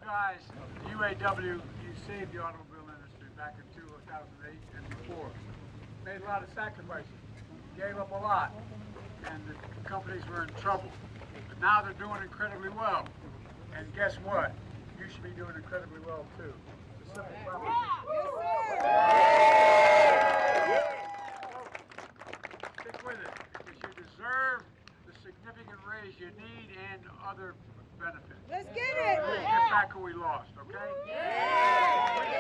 guys, the UAW, you saved the automobile industry back in 2008 and before. Made a lot of sacrifices, gave up a lot, and the companies were in trouble. But now they're doing incredibly well. And guess what? You should be doing incredibly well too. It's a simple proposition. Stick with it, because you deserve the significant raise you need and other benefits. Let's get it! Let's get back what we lost, okay? We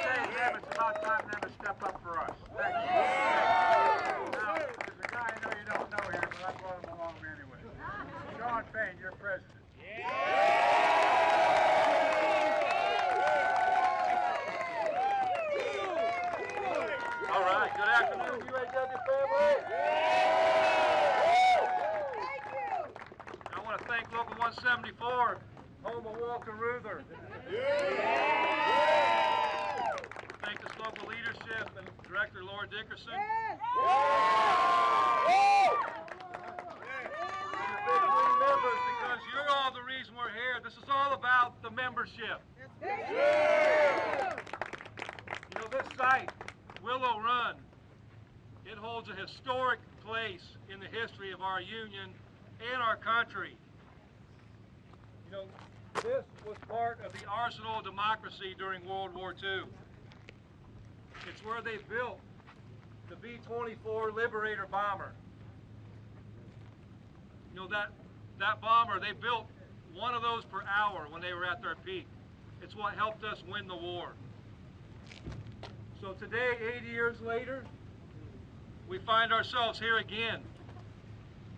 say them, it's about time them to step up for us. Thank you. Now, there's a guy I know you don't know here, but I brought him along anyway. Shawn Fain, your president. All right, good afternoon, UAW family. I want to thank Local 174, home of Walter Ruther. Thank this local leadership and Director Laura Dickerson. Big three members, because you're all the reason we're here. This is all about the membership. You know, this site, Willow Run, it holds a historic place in the history of our union and our country. You know, this was part of the arsenal of democracy during World War II. It's where they built the B-24 Liberator bomber. You know, that bomber, they built one of those per hour when they were at their peak. It's what helped us win the war. So today, 80 years later, we find ourselves here again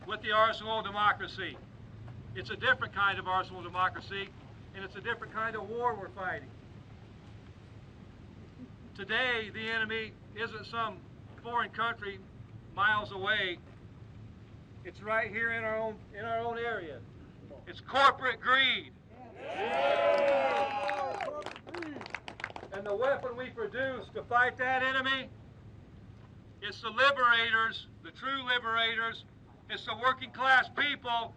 with the arsenal of democracy. It's a different kind of arsenal of democracy, and it's a different kind of war we're fighting. Today, the enemy isn't some foreign country miles away. It's right here in our own area. It's corporate greed. And the weapon we produce to fight that enemy, it's the liberators, the true liberators. It's the working class people,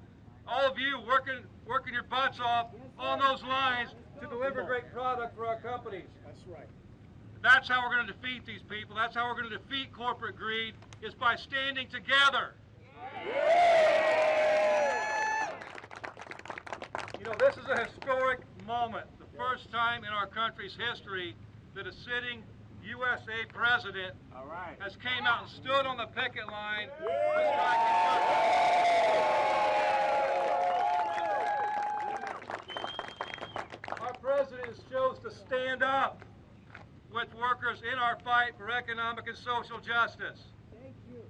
all of you working your butts off on those lines to deliver great product for our companies. That's right. That's how we're going to defeat these people. That's how we're going to defeat corporate greed, is by standing together. You know, this is a historic moment, the first time in our country's history that a sitting USA president has came out and stood on the picket line. Our president chose to stand up with workers in our fight for economic and social justice. Thank you.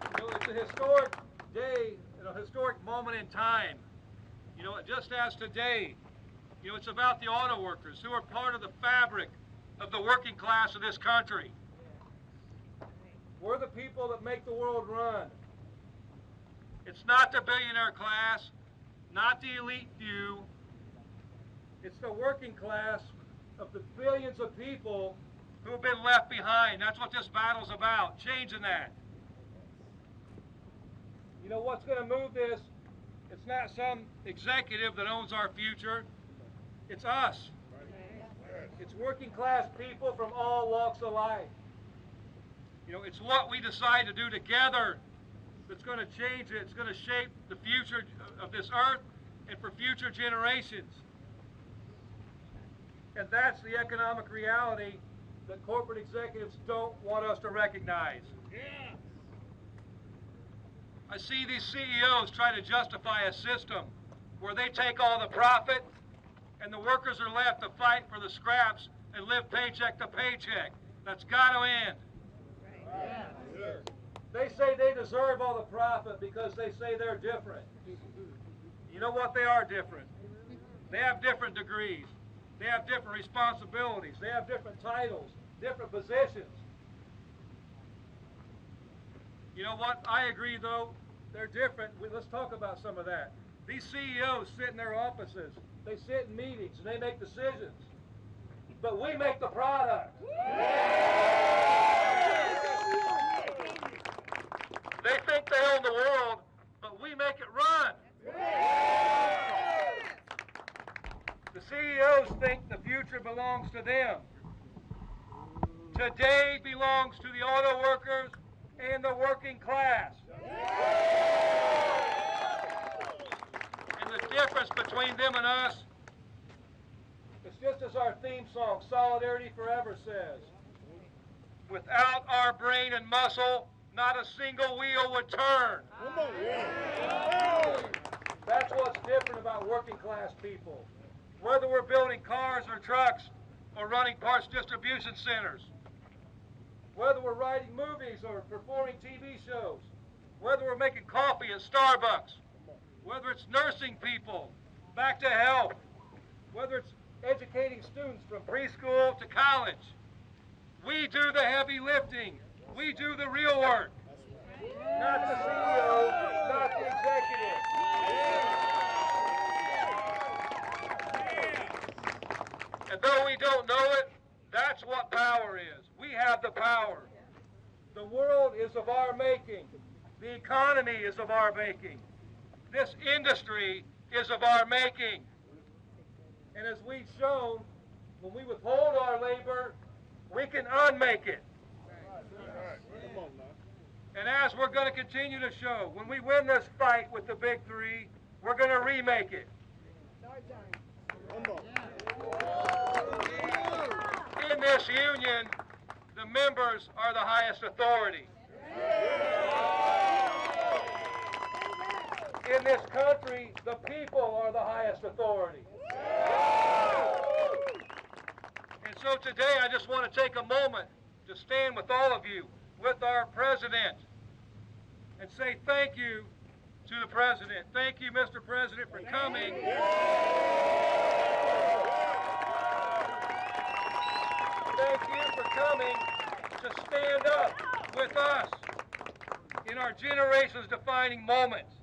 You know, it's a historic day and a historic moment in time. You know, just as today, you know, it's about the auto workers who are part of the fabric of the working class of this country. We're the people that make the world run. It's not the billionaire class, not the elite few. It's the working class of the billions of people who have been left behind. That's what this battle's about, changing that. You know what's going to move this? It's not some executive that owns our future. It's us. It's working class people from all walks of life. You know, it's what we decide to do together that's going to change it. It's going to shape the future of this earth and for future generations. And that's the economic reality that corporate executives don't want us to recognize. I see these CEOs try to justify a system where they take all the profit and the workers are left to fight for the scraps and live paycheck to paycheck. That's got to end. They say they deserve all the profit because they say they're different. You know what? They are different. They have different degrees. They have different responsibilities. They have different titles, different positions. You know what? I agree, though. They're different. Let's talk about some of that. These CEOs sit in their offices. They sit in meetings and they make decisions. But we make the product. They think they own the world, but we make it run. The CEOs think the future belongs to them. Today belongs to the auto workers and the working class. And the difference between them and us is just as our theme song, Solidarity Forever, says. Without our brain and muscle, not a single wheel would turn. That's what's different about working class people. Whether we're building cars or trucks or running parts distribution centers, whether we're writing movies or performing TV shows, whether we're making coffee at Starbucks, whether it's nursing people back to health, whether it's educating students from preschool to college, we do the heavy lifting. We do the real work. Not the CEO, not the executive. And though we don't know it, that's what power is. We have the power. The world is of our making. The economy is of our making. This industry is of our making. And as we've shown, when we withhold our labor, we can unmake it. And as we're going to continue to show, when we win this fight with the big three, we're going to remake it. In this union, the members are the highest authority. In this country, the people are the highest authority. And so today I just want to take a moment to stand with all of you, with our president, and say thank you to the president. Thank you, Mr. President, for coming. Thank you for coming to stand up with us in our generation's defining moments.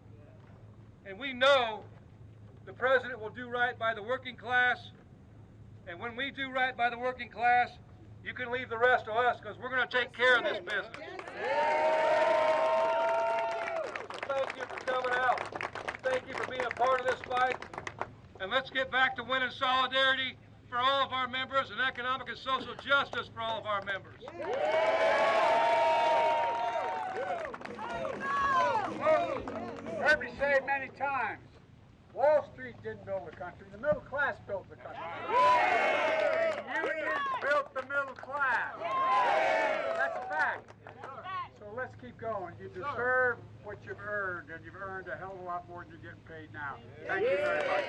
And we know the president will do right by the working class. And when we do right by the working class, you can leave the rest to us, because we're going to take care of this business. So thank you for coming out. Thank you for being a part of this fight. And let's get back to winning solidarity for all of our members and economic and social justice for all of our members. Heard me say it many times. Wall Street didn't build the country. The middle class built the country. Unions built the middle class. That's a fact. So let's keep going. You deserve what you've earned, and you've earned a hell of a lot more than you're getting paid now. Thank you very much.